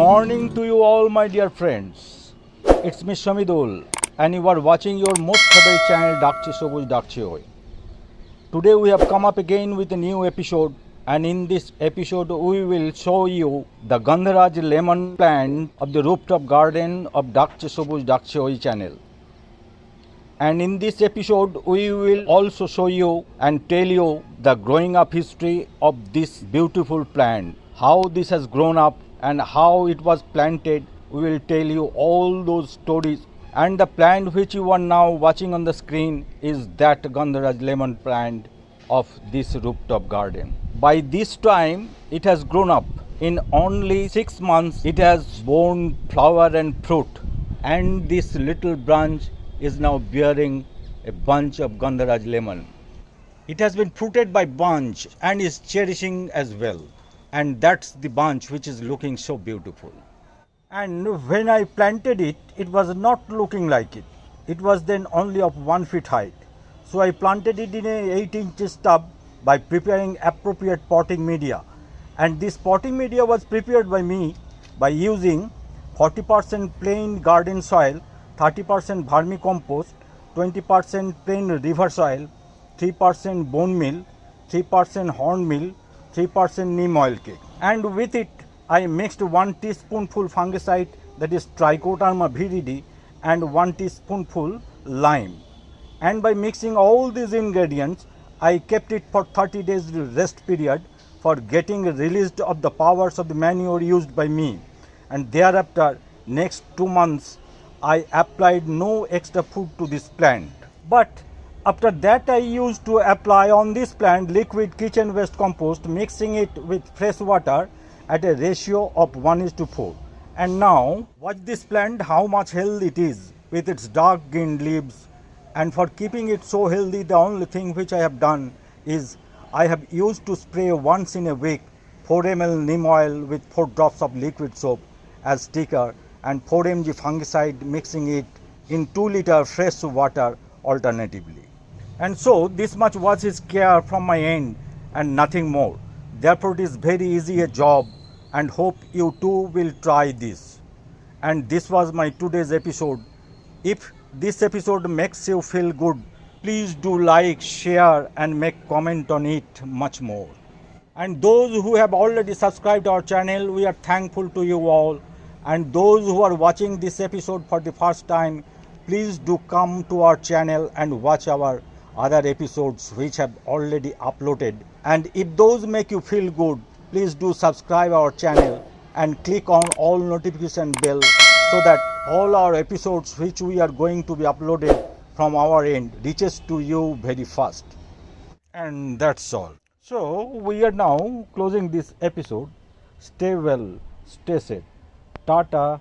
morning to you all, my dear friends. It's me Shamidul, and you are watching your most favorite channel, Dakchhe Sobuj Dakchhe Oi. Today we have come up again with a new episode, and in this episode we will show you the Gandharaj Lemon Plant of the Rooftop Garden of Dakchhe Sobuj Dakchhe Oi channel. And in this episode we will also show you and tell you the growing up history of this beautiful plant, how this has grown up and how it was planted. We will tell you all those stories. And the plant which you are now watching on the screen is that Gandharaj lemon plant of this rooftop garden. By this time it has grown up. In only 6 months it has borne flower and fruit, and this little branch is now bearing a bunch of Gandharaj lemon. It has been fruited by bunch and is cherishing as well. And that's the bunch which is looking so beautiful. And when I planted it, it was not looking like it. It was then only of 1 feet height. So I planted it in a 8-inch tub by preparing appropriate potting media. And this potting media was prepared by me by using 40% plain garden soil, 30% vermicompost, 20% plain river soil, 3% bone meal, 3% horn meal, 3% neem oil cake. And with it I mixed 1 teaspoonful fungicide, that is Trichoderma viride, and 1 teaspoonful lime. And by mixing all these ingredients I kept it for 30 days rest period for getting released of the powers of the manure used by me. And thereafter next 2 months I applied no extra food to this plant. But after that I used to apply on this plant liquid kitchen waste compost, mixing it with fresh water at a ratio of 1:4. And now watch this plant, how much healthy it is with its dark green leaves. And for keeping it so healthy, the only thing which I have done is I have used to spray once in a week 4 ml neem oil with 4 drops of liquid soap as sticker and 4 mg fungicide, mixing it in 2 liter fresh water alternatively. And so this much was his care from my end and nothing more. Therefore it is very easy a job, and hope you too will try this. And this was my today's episode. If this episode makes you feel good, please do like, share and make comment on it much more. And those who have already subscribed our channel, we are thankful to you all. And those who are watching this episode for the first time, please do come to our channel and watch our other episodes which have already uploaded. And if those make you feel good, please do subscribe our channel and click on all notification bell so that all our episodes which we are going to be uploaded from our end reaches to you very fast. And that's all. So we are now closing this episode. Stay well, stay safe. Tata.